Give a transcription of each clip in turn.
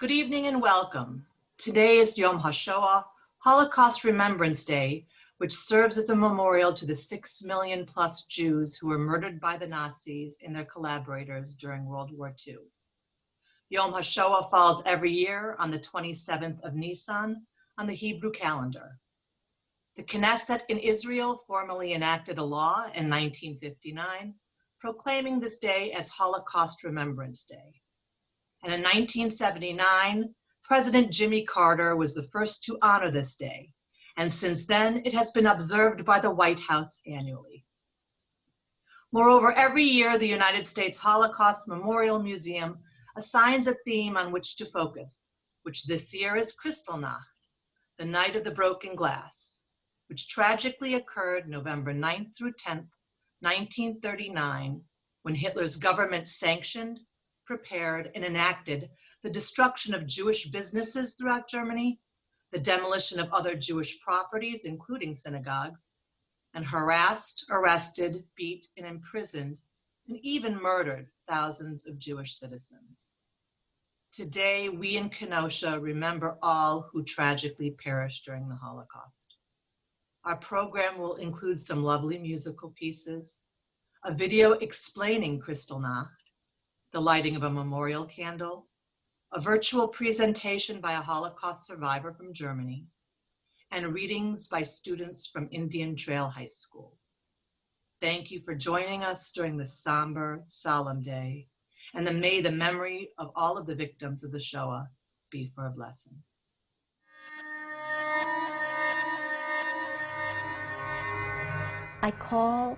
Good evening and welcome. Today is Yom HaShoah, Holocaust Remembrance Day, which serves as a memorial to the 6 million plus Jews who were murdered by the Nazis and their collaborators during World War II. Yom HaShoah falls every year on the 27th of Nisan on the Hebrew calendar. The Knesset in Israel formally enacted a law in 1959 proclaiming this day as Holocaust Remembrance Day. And in 1979, President Jimmy Carter was the first to honor this day. And since then, it has been observed by the White House annually. Moreover, every year, the United States Holocaust Memorial Museum assigns a theme on which to focus, which this year is Kristallnacht, the night of the broken glass, which tragically occurred November 9th through 10th, 1939, when Hitler's government sanctioned, prepared, and enacted the destruction of Jewish businesses throughout Germany, the demolition of other Jewish properties, including synagogues, and harassed, arrested, beat, and imprisoned, and even murdered thousands of Jewish citizens. Today, we in Kenosha remember all who tragically perished during the Holocaust. Our program will include some lovely musical pieces, a video explaining Kristallnacht, the lighting of a memorial candle, a virtual presentation by a Holocaust survivor from Germany, and readings by students from Indian Trail High School. Thank you for joining us during this somber, solemn day, and may the memory of all of the victims of the Shoah be for a blessing. I call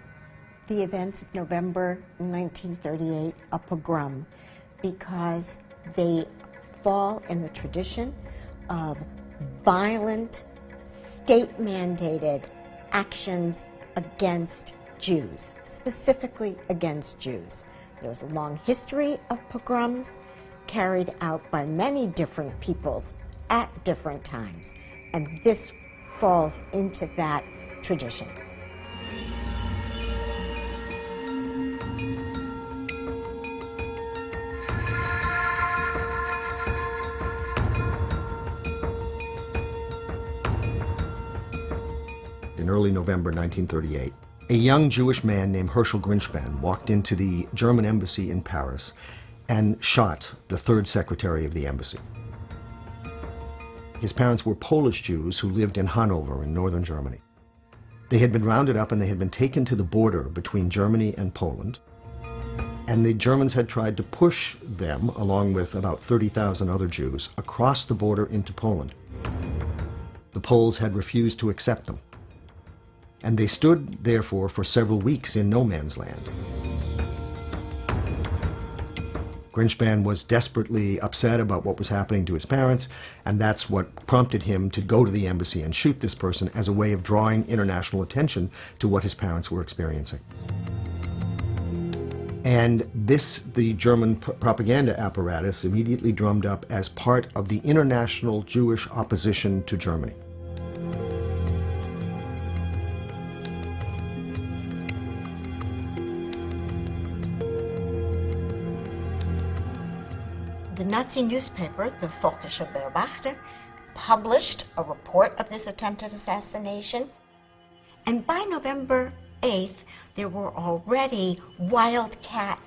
the events of November 1938 a pogrom because they fall in the tradition of violent, state-mandated actions against Jews, specifically against Jews. There's a long history of pogroms carried out by many different peoples at different times, and this falls into that tradition. In early November 1938, a young Jewish man named Herschel Grinchman walked into the German embassy in Paris and shot the third secretary of the embassy. His parents were Polish Jews who lived in Hanover in northern Germany. They had been rounded up and they had been taken to the border between Germany and Poland, and the Germans had tried to push them, along with about 30,000 other Jews, across the border into Poland. The Poles had refused to accept them, and they stood, therefore, for several weeks in no man's land. Grinchman was desperately upset about what was happening to his parents, and that's what prompted him to go to the embassy and shoot this person as a way of drawing international attention to what his parents were experiencing. And this, the German propaganda apparatus immediately drummed up as part of the international Jewish opposition to Germany. The Nazi newspaper, the Völkische Beobachter, published a report of this attempted assassination, and by November 8th, there were already wildcat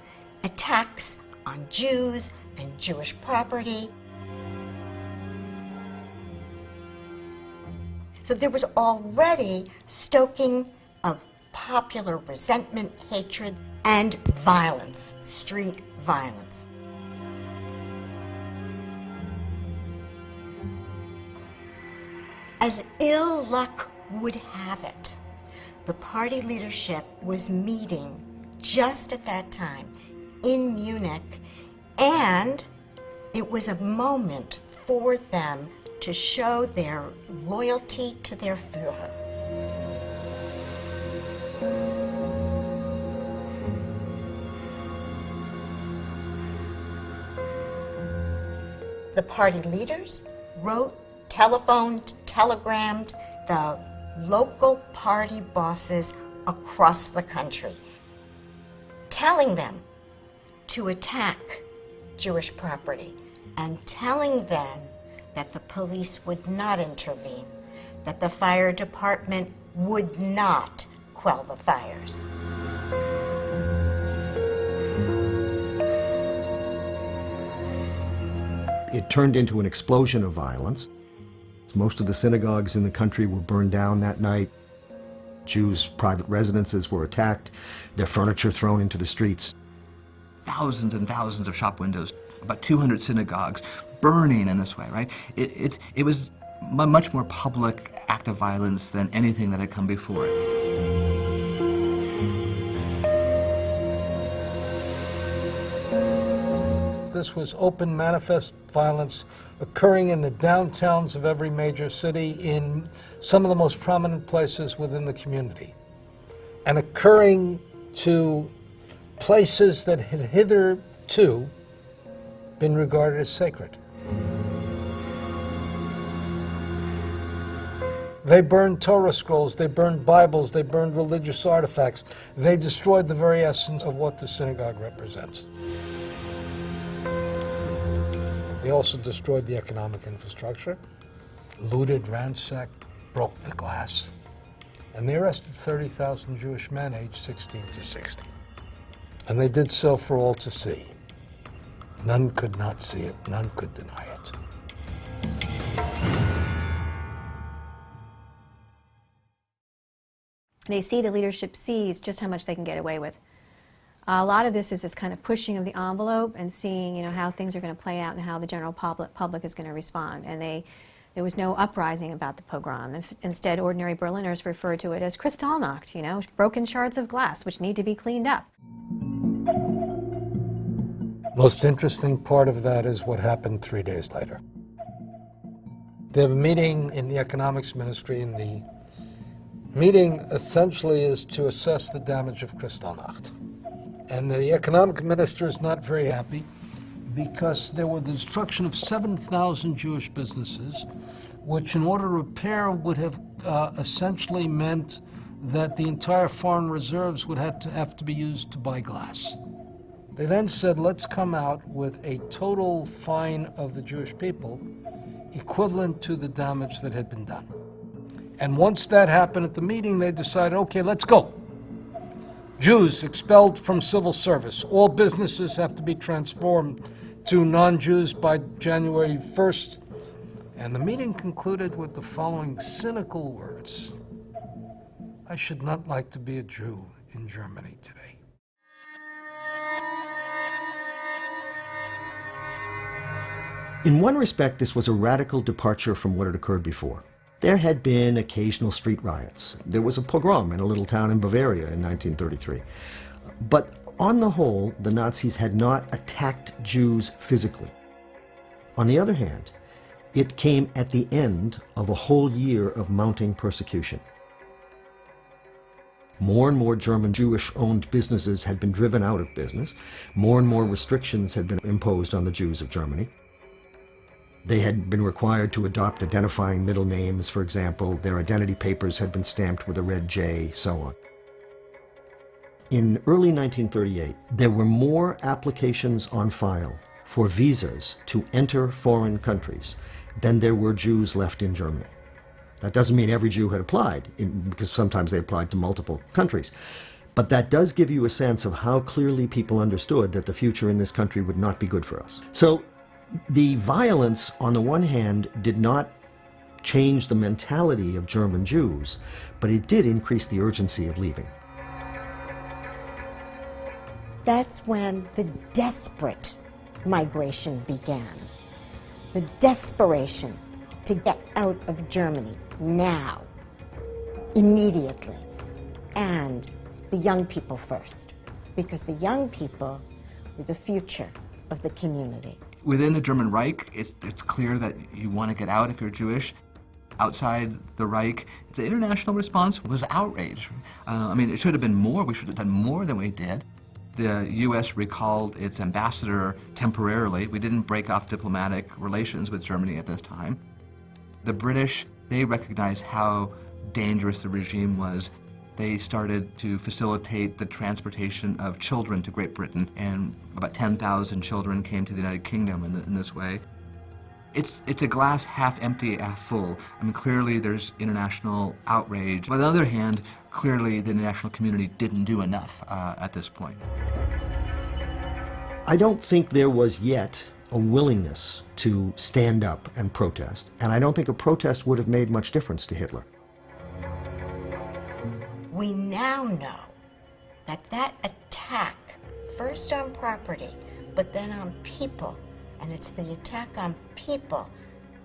attacks on Jews and Jewish property. So there was already stoking of popular resentment, hatred, and violence, street violence. As ill luck would have it, the party leadership was meeting just at that time in Munich, and it was a moment for them to show their loyalty to their Führer. The party leaders wrote, telephoned, telegrammed the local party bosses across the country, telling them to attack Jewish property, and telling them that the police would not intervene, that the fire department would not quell the fires. It turned into an explosion of violence. Most of the synagogues in the country were burned down that night. Jews' private residences were attacked, their furniture thrown into the streets. Thousands and thousands of shop windows, about 200 synagogues burning in this way, right? It was a much more public act of violence than anything that had come before it. This was open, manifest violence occurring in the downtowns of every major city in some of the most prominent places within the community, and occurring to places that had hitherto been regarded as sacred. They burned Torah scrolls, they burned Bibles, they burned religious artifacts. They destroyed the very essence of what the synagogue represents. They also destroyed the economic infrastructure, looted, ransacked, broke the glass, and they arrested 30,000 Jewish men aged 16 to 60. And they did so for all to see. None could not see it, none could deny it. They see, the leadership sees just how much they can get away with. A lot of this is this kind of pushing of the envelope and seeing, how things are going to play out and how the general public is going to respond. And there was no uprising about the pogrom. Instead, ordinary Berliners referred to it as Kristallnacht, broken shards of glass which need to be cleaned up. Most interesting part of that is what happened 3 days later. They have a meeting in the economics ministry, and the meeting essentially is to assess the damage of Kristallnacht. And the economic minister is not very happy because there was the destruction of 7,000 Jewish businesses, which in order to repair would have essentially meant that the entire foreign reserves would have to be used to buy glass. They then said, let's come out with a total fine of the Jewish people equivalent to the damage that had been done. And once that happened at the meeting, they decided, okay, let's go. Jews expelled from civil service. All businesses have to be transformed to non-Jews by January 1st. And the meeting concluded with the following cynical words: I should not like to be a Jew in Germany today. In one respect, this was a radical departure from what had occurred before. There had been occasional street riots. There was a pogrom in a little town in Bavaria in 1933. But on the whole, the Nazis had not attacked Jews physically. On the other hand, it came at the end of a whole year of mounting persecution. More and more German Jewish-owned businesses had been driven out of business. More and more restrictions had been imposed on the Jews of Germany. They had been required to adopt identifying middle names, for example. Their identity papers had been stamped with a red J, so on. In early 1938, there were more applications on file for visas to enter foreign countries than there were Jews left in Germany. That doesn't mean every Jew had applied, because sometimes they applied to multiple countries. But that does give you a sense of how clearly people understood that the future in this country would not be good for us. So the violence, on the one hand, did not change the mentality of German Jews, but it did increase the urgency of leaving. That's when the desperate migration began. The desperation to get out of Germany now, immediately, and the young people first, because the young people were the future of the community. Within the German Reich, it's clear that you want to get out if you're Jewish. Outside the Reich, the international response was outrage. It should have been more. We should have done more than we did. The U.S. recalled its ambassador temporarily. We didn't break off diplomatic relations with Germany at this time. The British, they recognized how dangerous the regime was. They started to facilitate the transportation of children to Great Britain, and about 10,000 children came to the United Kingdom in this way. It's a glass half empty, half full. I mean, clearly there's international outrage. But on the other hand, clearly the international community didn't do enough at this point. I don't think there was yet a willingness to stand up and protest, and I don't think a protest would have made much difference to Hitler. We now know that that attack, first on property, but then on people, and it's the attack on people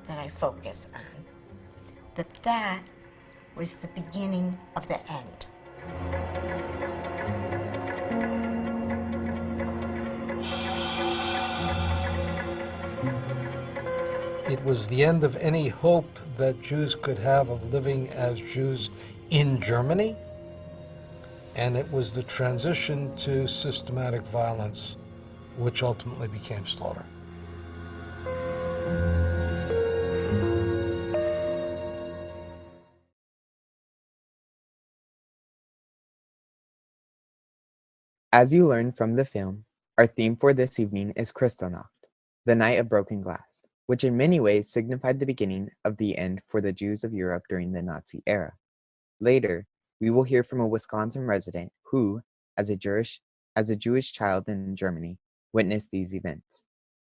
that I focus on, that was the beginning of the end. It was the end of any hope that Jews could have of living as Jews in Germany, and it was the transition to systematic violence, which ultimately became slaughter. As you learned from the film, our theme for this evening is Kristallnacht, the Night of Broken Glass, which in many ways signified the beginning of the end for the Jews of Europe during the Nazi era. Later, we will hear from a Wisconsin resident who, as a Jewish child in Germany, witnessed these events.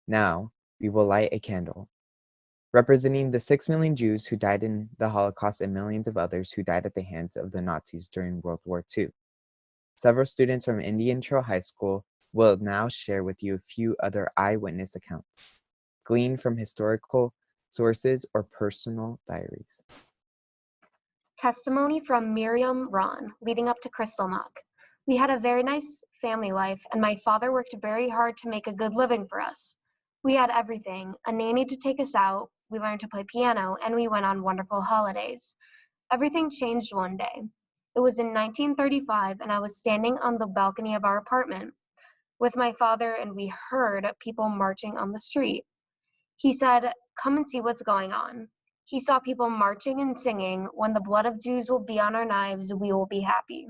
Now, we will light a candle, representing the 6 million Jews who died in the Holocaust and millions of others who died at the hands of the Nazis during World War II. Several students from Indian Trail High School will now share with you a few other eyewitness accounts, gleaned from historical sources or personal diaries. Testimony from Miriam Ron, leading up to Kristallnacht. We had a very nice family life, and my father worked very hard to make a good living for us. We had everything, a nanny to take us out, we learned to play piano, and we went on wonderful holidays. Everything changed one day. It was in 1935, and I was standing on the balcony of our apartment with my father, and we heard people marching on the street. He said, "Come and see what's going on." He saw people marching and singing, "When the blood of Jews will be on our knives, we will be happy."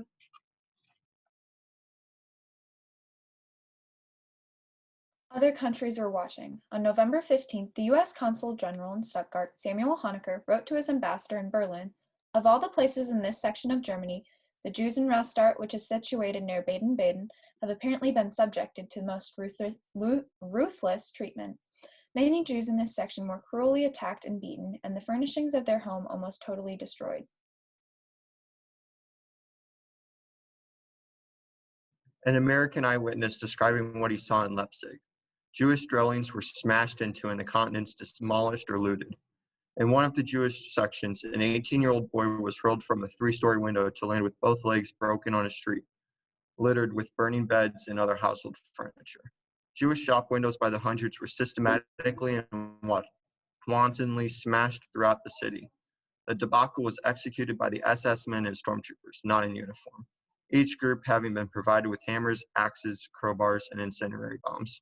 Other countries were watching. On November 15th, the U.S. Consul General in Stuttgart, Samuel Honecker, wrote to his ambassador in Berlin, "Of all the places in this section of Germany, the Jews in Rastatt, which is situated near Baden-Baden, have apparently been subjected to the most ruthless treatment. Many Jews in this section were cruelly attacked and beaten, and the furnishings of their home almost totally destroyed." An American eyewitness describing what he saw in Leipzig. Jewish dwellings were smashed into and the continents demolished or looted. In one of the Jewish sections, an 18-year-old boy was hurled from a 3-story window to land with both legs broken on a street, littered with burning beds and other household furniture. Jewish shop windows by the hundreds were systematically and wantonly smashed throughout the city. The debacle was executed by the SS men and stormtroopers, not in uniform, each group having been provided with hammers, axes, crowbars, and incendiary bombs.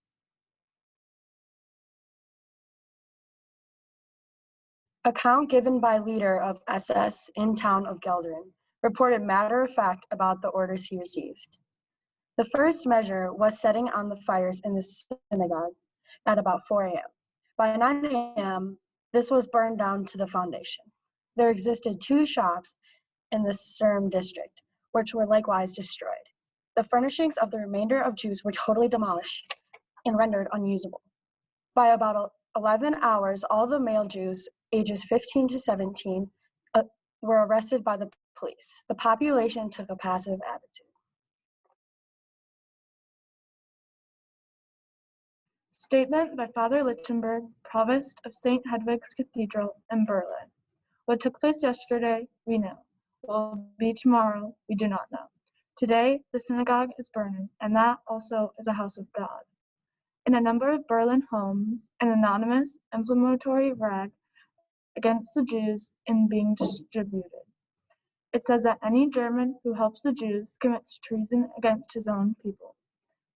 Account given by leader of SS in town of Geldern reported matter of fact about the orders he received. The first measure was setting on the fires in the synagogue at about 4 a.m. By 9 a.m., this was burned down to the foundation. There existed 2 shops in the Sturm district, which were likewise destroyed. The furnishings of the remainder of Jews were totally demolished and rendered unusable. By about 11 hours, all the male Jews, ages 15 to 17, were arrested by the police. The population took a passive attitude. Statement by Father Lichtenberg, Provost of St. Hedwig's Cathedral in Berlin. What took place yesterday, we know. What will be tomorrow, we do not know. Today, the synagogue is burning, and that also is a house of God. In a number of Berlin homes, an anonymous inflammatory rag against the Jews is being distributed. It says that any German who helps the Jews commits treason against his own people.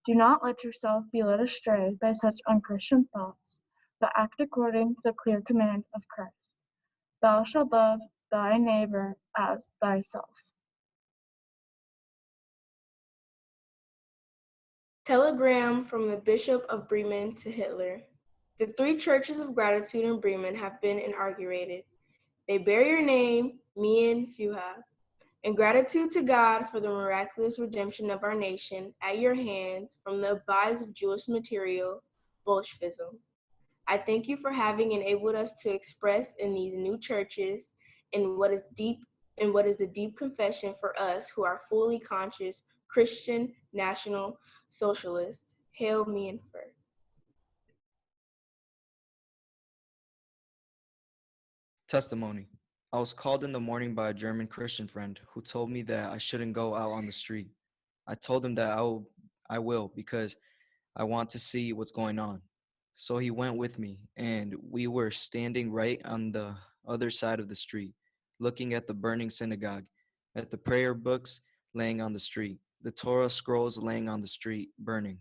Do not let yourself be led astray by such unchristian thoughts, but act according to the clear command of Christ. Thou shalt love thy neighbor as thyself. Telegram from the Bishop of Bremen to Hitler. The 3 churches of gratitude in Bremen have been inaugurated. They bear your name, Mien Fuha. In gratitude to God for the miraculous redemption of our nation at your hands from the abyss of Jewish material, Bolshevism. I thank you for having enabled us to express in these new churches in what is a deep confession for us who are fully conscious Christian National Socialists. Hail me and fur. Testimony. I was called in the morning by a German Christian friend who told me that I shouldn't go out on the street. I told him that I will because I want to see what's going on. So he went with me, and we were standing right on the other side of the street, looking at the burning synagogue, at the prayer books laying on the street, the Torah scrolls laying on the street, burning.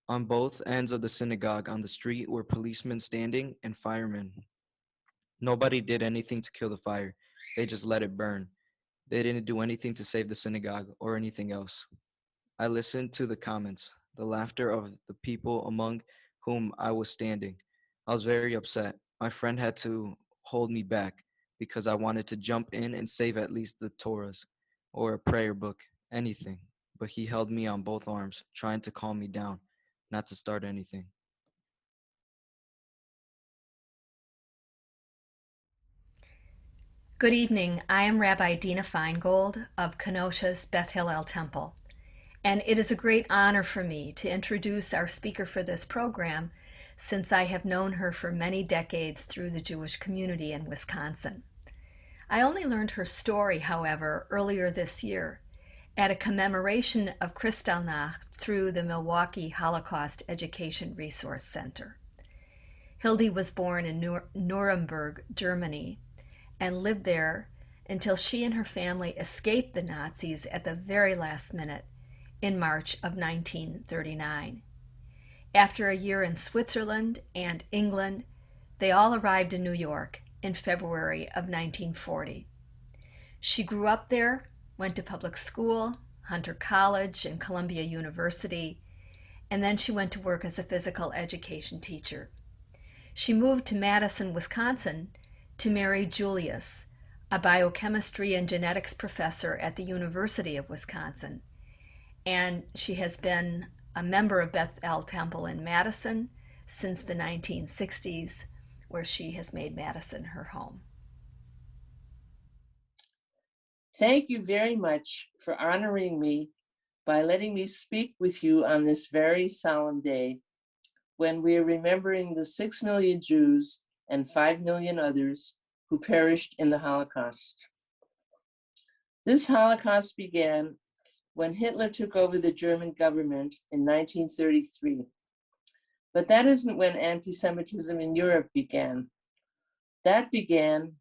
On both ends of the synagogue on the street were policemen standing and firemen. Nobody did anything to kill the fire. They just let it burn. They didn't do anything to save the synagogue or anything else. I listened to the comments, the laughter of the people among whom I was standing. I was very upset. My friend had to hold me back because I wanted to jump in and save at least the Torahs or a prayer book, anything. But he held me on both arms, trying to calm me down, not to start anything. Good evening. I am Rabbi Dina Feingold of Kenosha's Beth Hillel Temple, and it is a great honor for me to introduce our speaker for this program since I have known her for many decades through the Jewish community in Wisconsin. I only learned her story, however, earlier this year at a commemoration of Kristallnacht through the Milwaukee Holocaust Education Resource Center. Hildy was born in Nuremberg, Germany, and lived there until she and her family escaped the Nazis at the very last minute in March of 1939. After a year in Switzerland and England, they all arrived in New York in February of 1940. She grew up there, went to public school, Hunter College, and Columbia University, and then she went to work as a physical education teacher. She moved to Madison, Wisconsin, to marry Julius, a biochemistry and genetics professor at the University of Wisconsin. And she has been a member of Beth El Temple in Madison since the 1960s, where she has made Madison her home. Thank you very much for honoring me by letting me speak with you on this very solemn day when we are remembering the 6 million Jews and 5 million others who perished in the Holocaust. This Holocaust began when Hitler took over the German government in 1933. But that isn't when anti-Semitism in Europe began. That began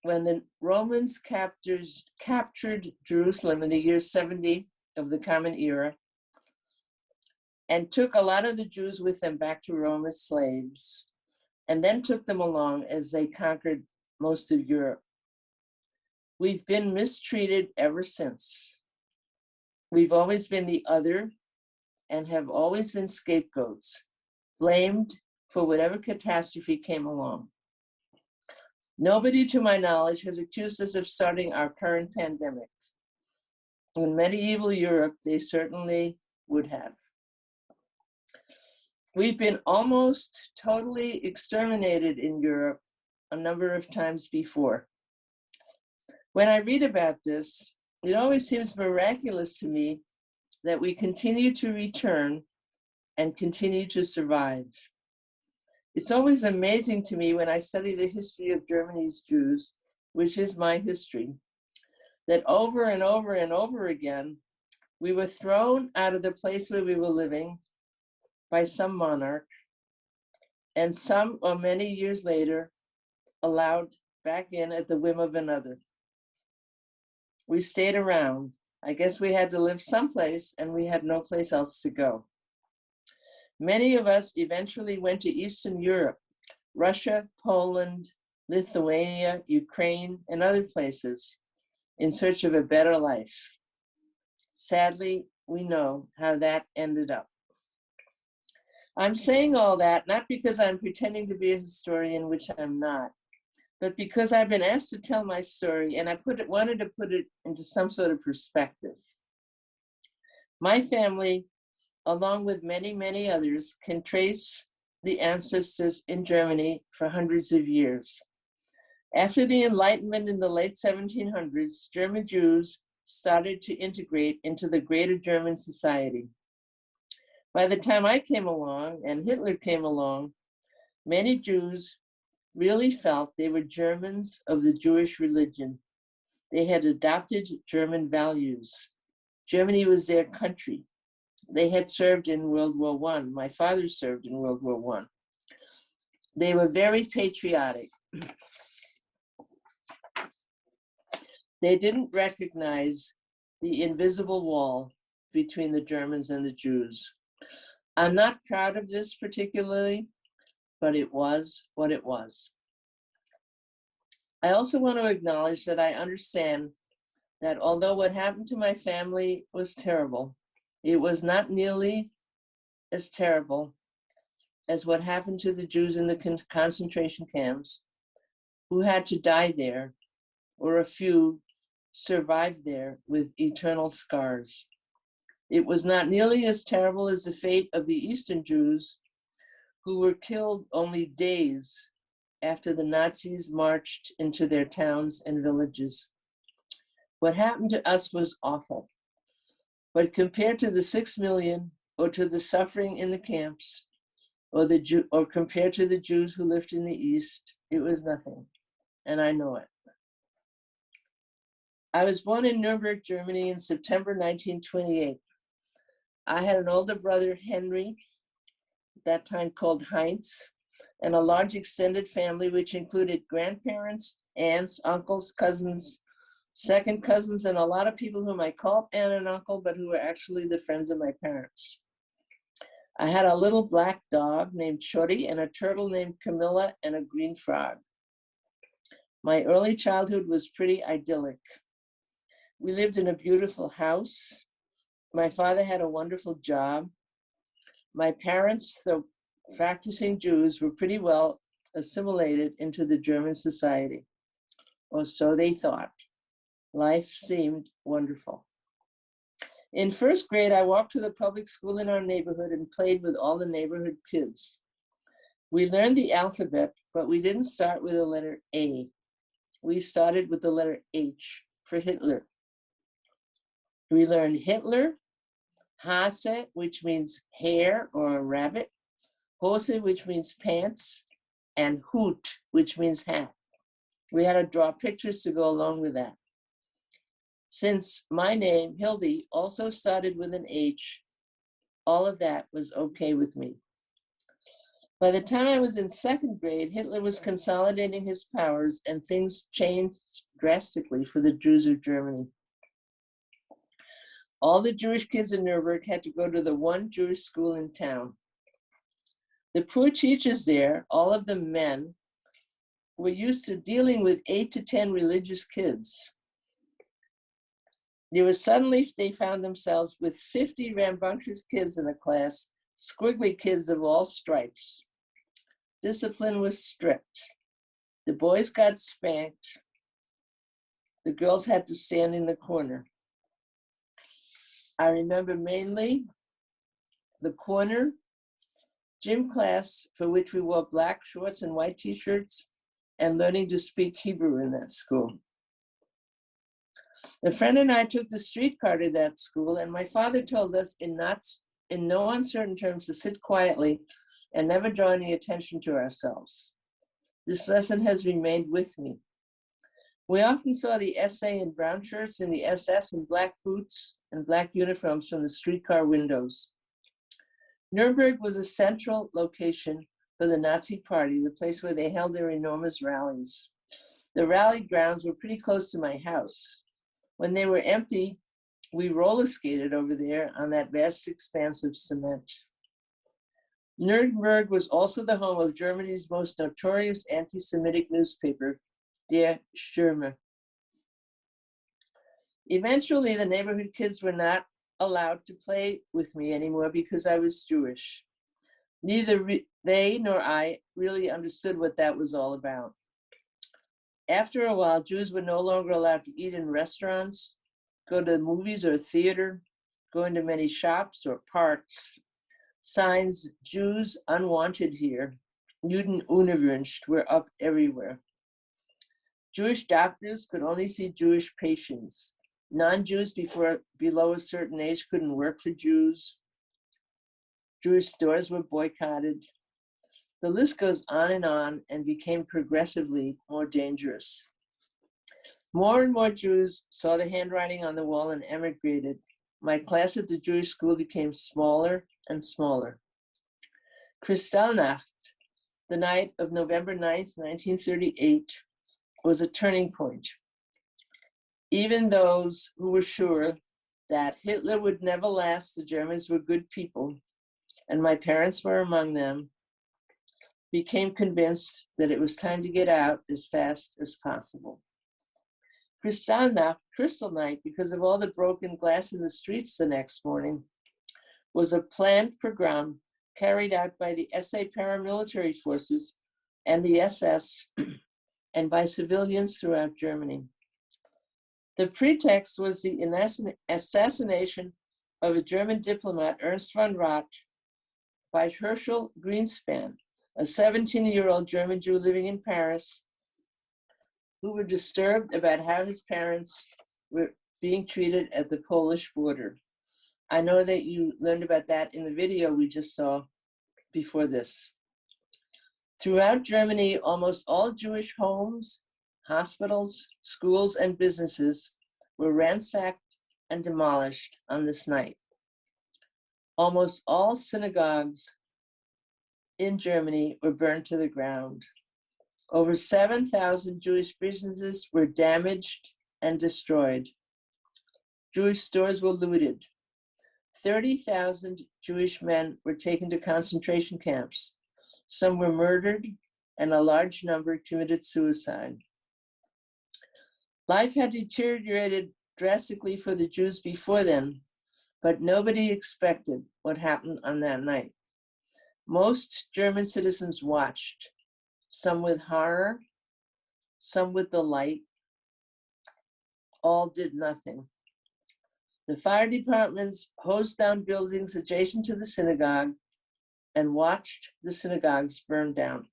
when the Romans captured Jerusalem in the year 70 of the Common Era and took a lot of the Jews with them back to Rome as slaves, and then took them along as they conquered most of Europe. We've been mistreated ever since. We've always been the other and have always been scapegoats, blamed for whatever catastrophe came along. Nobody, to my knowledge, has accused us of starting our current pandemic. In medieval Europe, they certainly would have. We've been almost totally exterminated in Europe a number of times before. When I read about this, it always seems miraculous to me that we continue to return and continue to survive. It's always amazing to me when I study the history of Germany's Jews, which is my history, that over and over and over again, we were thrown out of the place where we were living by some monarch, and some or many years later, allowed back in at the whim of another. We stayed around. I guess we had to live someplace and we had no place else to go. Many of us eventually went to Eastern Europe, Russia, Poland, Lithuania, Ukraine, and other places in search of a better life. Sadly, we know how that ended up. I'm saying all that not because I'm pretending to be a historian, which I'm not, but because I've been asked to tell my story and I wanted to put it into some sort of perspective. My family, along with many, many others, can trace the ancestors in Germany for hundreds of years. After the Enlightenment in the late 1700s, German Jews started to integrate into the greater German society. By the time I came along and Hitler came along, many Jews really felt they were Germans of the Jewish religion. They had adopted German values. Germany was their country. They had served in World War I. My father served in World War I. They were very patriotic. They didn't recognize the invisible wall between the Germans and the Jews. I'm not proud of this particularly, but it was what it was. I also want to acknowledge that I understand that although what happened to my family was terrible, it was not nearly as terrible as what happened to the Jews in the concentration camps who had to die there, or a few survived there with eternal scars. It was not nearly as terrible as the fate of the Eastern Jews who were killed only days after the Nazis marched into their towns and villages. What happened to us was awful, but compared to the 6 million, or to the suffering in the camps, or compared to the Jews who lived in the East, it was nothing, and I know it. I was born in Nuremberg, Germany in September 1928. I had an older brother, Henry, at that time called Heinz, and a large extended family which included grandparents, aunts, uncles, cousins, second cousins, and a lot of people whom I called aunt and uncle, but who were actually the friends of my parents. I had a little black dog named Shorty and a turtle named Camilla and a green frog. My early childhood was pretty idyllic. We lived in a beautiful house. My father had a wonderful job. My parents, though practicing Jews, were pretty well assimilated into the German society, or so they thought. Life seemed wonderful. In first grade, I walked to the public school in our neighborhood and played with all the neighborhood kids. We learned the alphabet, but we didn't start with the letter A. We started with the letter H for Hitler. We learned Hitler, Hase, which means hare or a rabbit, Hose, which means pants, and Hut, which means hat. We had to draw pictures to go along with that. Since my name, Hildy, also started with an H, all of that was okay with me. By the time I was in second grade, Hitler was consolidating his powers and things changed drastically for the Jews of Germany. All the Jewish kids in Nuremberg had to go to the one Jewish school in town. The poor teachers there, all of them men, were used to dealing with 8 to 10 religious kids. They found themselves with 50 rambunctious kids in a class, squiggly kids of all stripes. Discipline was strict. The boys got spanked. The girls had to stand in the corner. I remember mainly the corner gym class, for which we wore black shorts and white t-shirts, and learning to speak Hebrew in that school. A friend and I took the streetcar to that school, and my father told us in no uncertain terms to sit quietly and never draw any attention to ourselves. This lesson has remained with me. We often saw the SA in brown shirts and the SS in black boots and black uniforms from the streetcar windows. Nuremberg was a central location for the Nazi Party, the place where they held their enormous rallies. The rally grounds were pretty close to my house. When they were empty, we roller skated over there on that vast expanse of cement. Nuremberg was also the home of Germany's most notorious anti-Semitic newspaper, Der Stürmer. Eventually, the neighborhood kids were not allowed to play with me anymore because I was Jewish. Neither they nor I really understood what that was all about. After a while, Jews were no longer allowed to eat in restaurants, go to movies or theater, go into many shops or parks. Signs, Jews unwanted here, Juden unerwünscht, were up everywhere. Jewish doctors could only see Jewish patients. Non-Jews below a certain age couldn't work for Jews. Jewish stores were boycotted. The list goes on and became progressively more dangerous. More and more Jews saw the handwriting on the wall and emigrated. My class at the Jewish school became smaller and smaller. Kristallnacht, the night of November 9th, 1938, was a turning point. Even those who were sure that Hitler would never last, the Germans were good people, and my parents were among them, became convinced that it was time to get out as fast as possible. Kristallnacht, Crystal Night, because of all the broken glass in the streets the next morning, was a planned pogrom carried out by the SA paramilitary forces and the SS and by civilians throughout Germany. The pretext was the assassination of a German diplomat, Ernst von Rath, by Herschel Grinchman, a 17-year-old German Jew living in Paris, who were disturbed about how his parents were being treated at the Polish border. I know that you learned about that in the video we just saw before this. Throughout Germany, almost all Jewish homes, hospitals, schools, and businesses were ransacked and demolished on this night. Almost all synagogues in Germany were burned to the ground. Over 7,000 Jewish businesses were damaged and destroyed. Jewish stores were looted. 30,000 Jewish men were taken to concentration camps. Some were murdered, and a large number committed suicide. Life had deteriorated drastically for the Jews before then, but nobody expected what happened on that night. Most German citizens watched, some with horror, some with delight. All did nothing. The fire departments hosed down buildings adjacent to the synagogue and watched the synagogues burn down.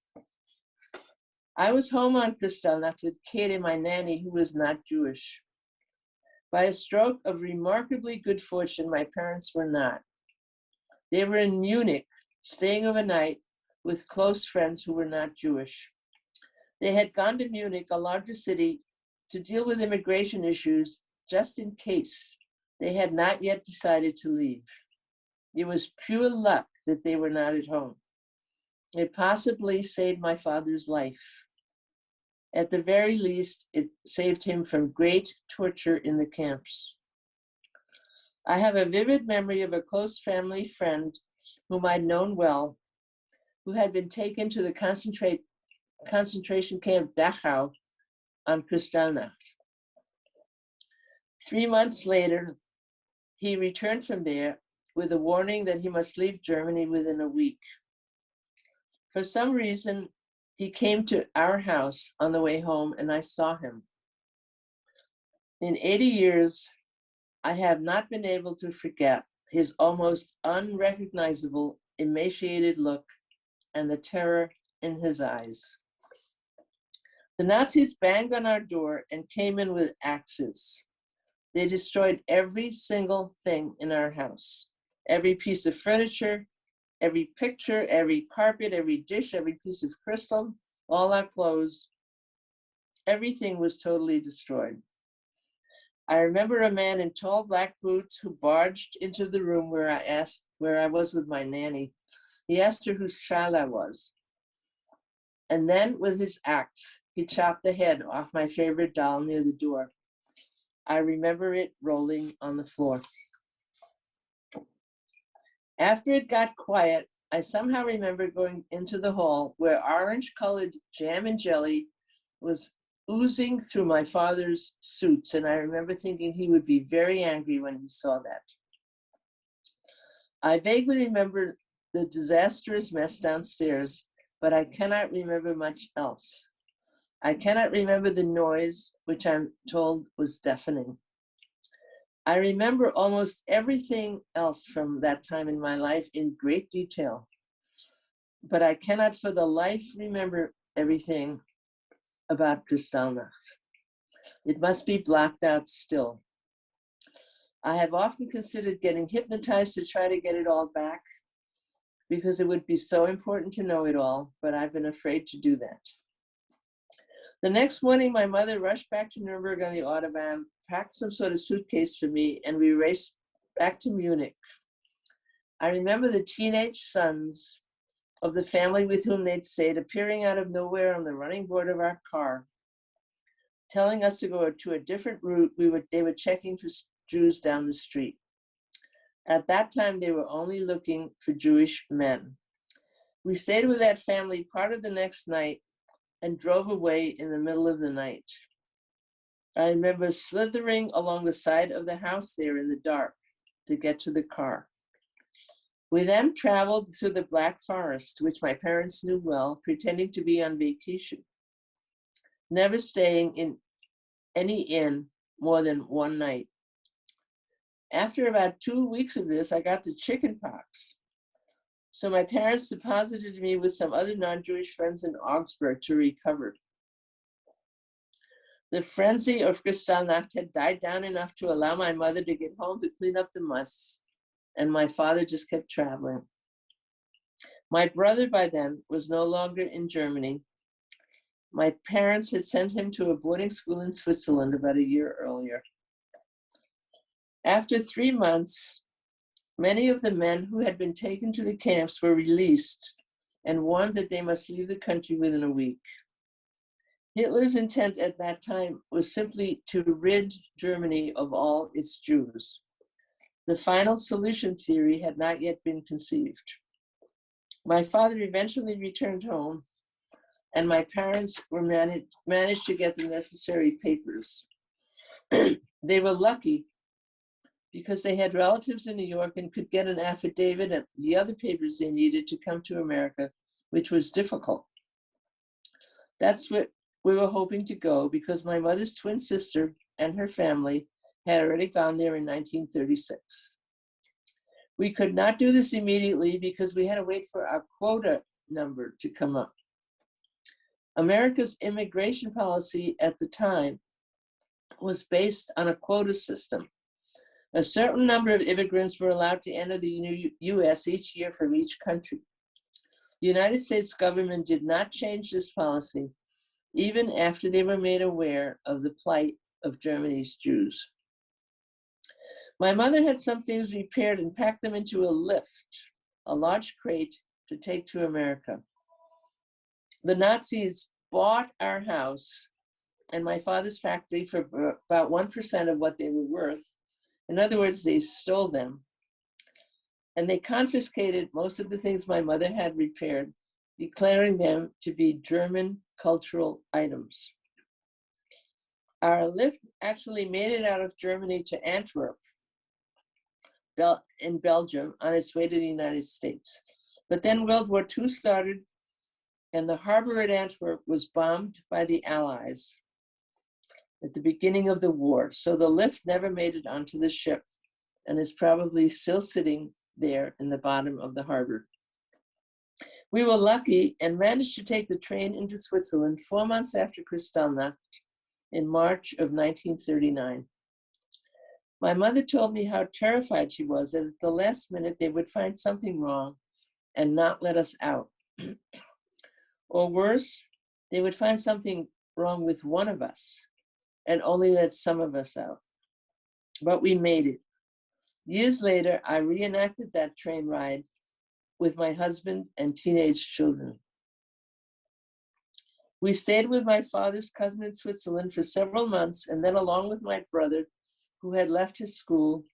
I was home on Kristallnacht with Katie, my nanny, who was not Jewish. By a stroke of remarkably good fortune, my parents were not. They were in Munich, staying overnight with close friends who were not Jewish. They had gone to Munich, a larger city, to deal with immigration issues just in case. They had not yet decided to leave. It was pure luck that they were not at home. It possibly saved my father's life. At the very least, it saved him from great torture in the camps. I have a vivid memory of a close family friend whom I'd known well, who had been taken to the concentration camp Dachau on Kristallnacht. 3 months later, he returned from there with a warning that he must leave Germany within a week. For some reason, he came to our house on the way home, and I saw him. In 80 years, I have not been able to forget his almost unrecognizable, emaciated look and the terror in his eyes. The Nazis banged on our door and came in with axes. They destroyed every single thing in our house, every piece of furniture, every picture, every carpet, every dish, every piece of crystal, all our clothes. Everything was totally destroyed. I remember a man in tall black boots who barged into the room where I was with my nanny. He asked her whose child I was. And then with his axe, he chopped the head off my favorite doll near the door. I remember it rolling on the floor. After it got quiet, I somehow remember going into the hall where orange-colored jam and jelly was oozing through my father's suits, and I remember thinking he would be very angry when he saw that. I vaguely remember the disastrous mess downstairs, but I cannot remember much else. I cannot remember the noise, which I'm told was deafening. I remember almost everything else from that time in my life in great detail, but I cannot for the life remember everything about Kristallnacht. It must be blocked out still. I have often considered getting hypnotized to try to get it all back, because it would be so important to know it all, but I've been afraid to do that. The next morning, my mother rushed back to Nuremberg on the Autobahn, packed some sort of suitcase for me, and we raced back to Munich. I remember the teenage sons of the family with whom they'd stayed appearing out of nowhere on the running board of our car, telling us to go to a different route. They were checking for Jews down the street. At that time, they were only looking for Jewish men. We stayed with that family part of the next night and drove away in the middle of the night. I remember slithering along the side of the house there in the dark to get to the car. We then traveled through the Black Forest, which my parents knew well, pretending to be on vacation, never staying in any inn more than one night. After about 2 weeks of this, I got the chicken pox. So my parents deposited me with some other non-Jewish friends in Augsburg to recover. The frenzy of Kristallnacht had died down enough to allow my mother to get home to clean up the mess, and my father just kept traveling. My brother by then was no longer in Germany. My parents had sent him to a boarding school in Switzerland about a year earlier. After 3 months, many of the men who had been taken to the camps were released and warned that they must leave the country within a week. Hitler's intent at that time was simply to rid Germany of all its Jews. The final solution theory had not yet been conceived. My father eventually returned home, and my parents were managed to get the necessary papers. They were lucky because they had relatives in New York and could get an affidavit and the other papers they needed to come to America, which was difficult. That's what we were hoping to go, because my mother's twin sister and her family had already gone there in 1936. We could not do this immediately because we had to wait for our quota number to come up. America's immigration policy at the time was based on a quota system. A certain number of immigrants were allowed to enter the U.S. each year from each country. The United States government did not change this policy, even after they were made aware of the plight of Germany's Jews. My mother had some things repaired and packed them into a lift, a large crate, to take to America. The Nazis bought our house and my father's factory for about 1% of what they were worth. In other words, they stole them. And they confiscated most of the things my mother had repaired, declaring them to be German cultural items. Our lift actually made it out of Germany to Antwerp, in Belgium, on its way to the United States. But then World War II started, and the harbor at Antwerp was bombed by the Allies at the beginning of the war. So the lift never made it onto the ship and is probably still sitting there in the bottom of the harbor. We were lucky and managed to take the train into Switzerland 4 months after Kristallnacht in March of 1939. My mother told me how terrified she was that at the last minute they would find something wrong and not let us out. Or worse, they would find something wrong with one of us and only let some of us out. But we made it. Years later, I reenacted that train ride with my husband and teenage children. We stayed with my father's cousin in Switzerland for several months, and then along with my brother, who had left his school,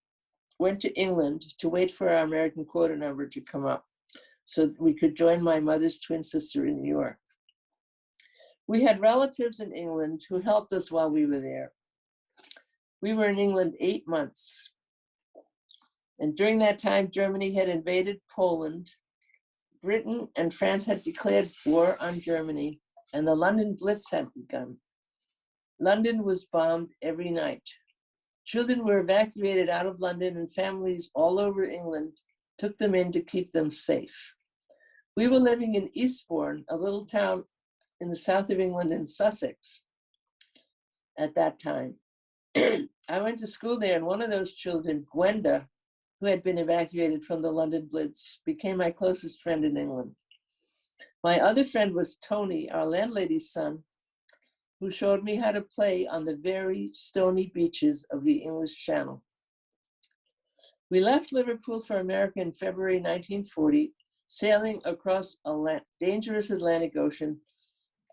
went to England to wait for our American quota number to come up so that we could join my mother's twin sister in New York. We had relatives in England who helped us while we were there. We were in England 8 months. And during that time, Germany had invaded Poland. Britain and France had declared war on Germany, and the London Blitz had begun. London was bombed every night. Children were evacuated out of London, and families all over England took them in to keep them safe. We were living in Eastbourne, a little town in the south of England in Sussex at that time. I went to school there, and one of those children, Gwenda, who had been evacuated from the London Blitz, became my closest friend in England. My other friend was Tony, our landlady's son, who showed me how to play on the very stony beaches of the English Channel. We left Liverpool for America in February 1940, sailing across a dangerous Atlantic Ocean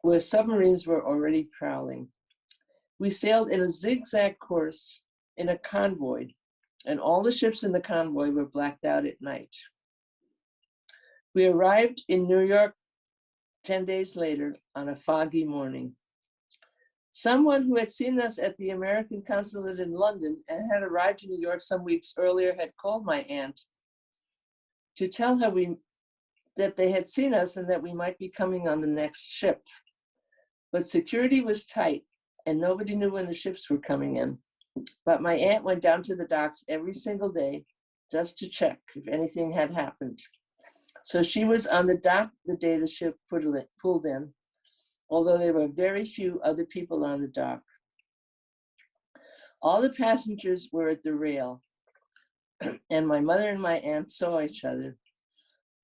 where submarines were already prowling. We sailed in a zigzag course in a convoy, and all the ships in the convoy were blacked out at night. We arrived in New York 10 days later on a foggy morning. Someone who had seen us at the American consulate in London and had arrived in New York some weeks earlier had called my aunt to tell her that they had seen us and that we might be coming on the next ship. But security was tight and nobody knew when the ships were coming in. But my aunt went down to the docks every single day just to check if anything had happened. So she was on the dock the day the ship pulled in, although there were very few other people on the dock. All the passengers were at the rail, and my mother and my aunt saw each other.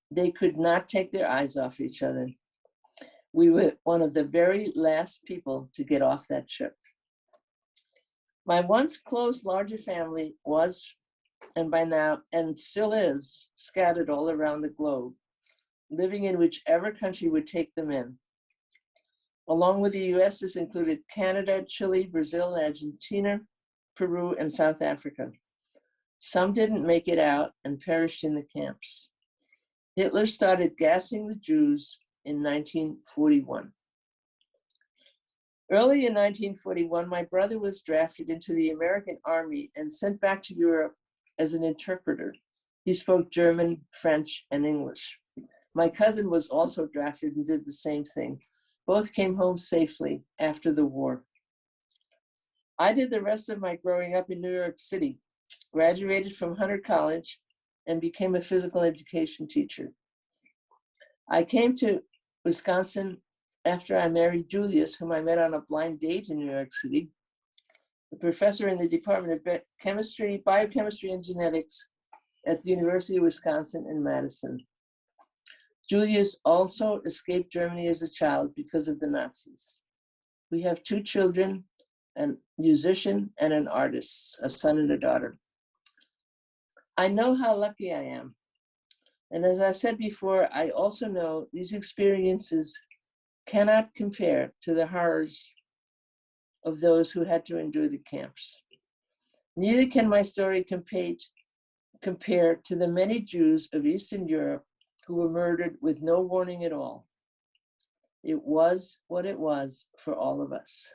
They could not take their eyes off each other. We were one of the very last people to get off that ship. My once close larger family was, and by now, and still is, scattered all around the globe, living in whichever country would take them in. Along with the US, this included Canada, Chile, Brazil, Argentina, Peru, and South Africa. Some didn't make it out and perished in the camps. Hitler started gassing the Jews in 1941. Early in 1941, my brother was drafted into the American Army and sent back to Europe as an interpreter. He spoke German, French, and English. My cousin was also drafted and did the same thing. Both came home safely after the war. I did the rest of my growing up in New York City, graduated from Hunter College, and became a physical education teacher. I came to Wisconsin after I married Julius, whom I met on a blind date in New York City, a professor in the Department of Chemistry, Biochemistry, and Genetics at the University of Wisconsin in Madison. Julius also escaped Germany as a child because of the Nazis. We have 2 children, a musician and an artist, a son and a daughter. I know how lucky I am. And as I said before, I also know these experiences cannot compare to the horrors of those who had to endure the camps. Neither can my story compare to the many Jews of Eastern Europe who were murdered with no warning at all. It was what it was for all of us.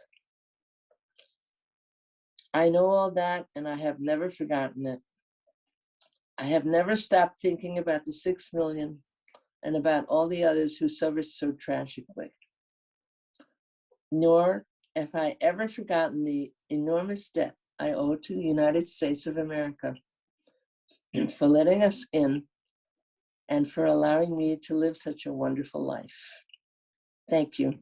I know all that, and I have never forgotten it. I have never stopped thinking about the 6 million and about all the others who suffered so tragically. Nor have I ever forgotten the enormous debt I owe to the United States of America for letting us in and for allowing me to live such a wonderful life. Thank you.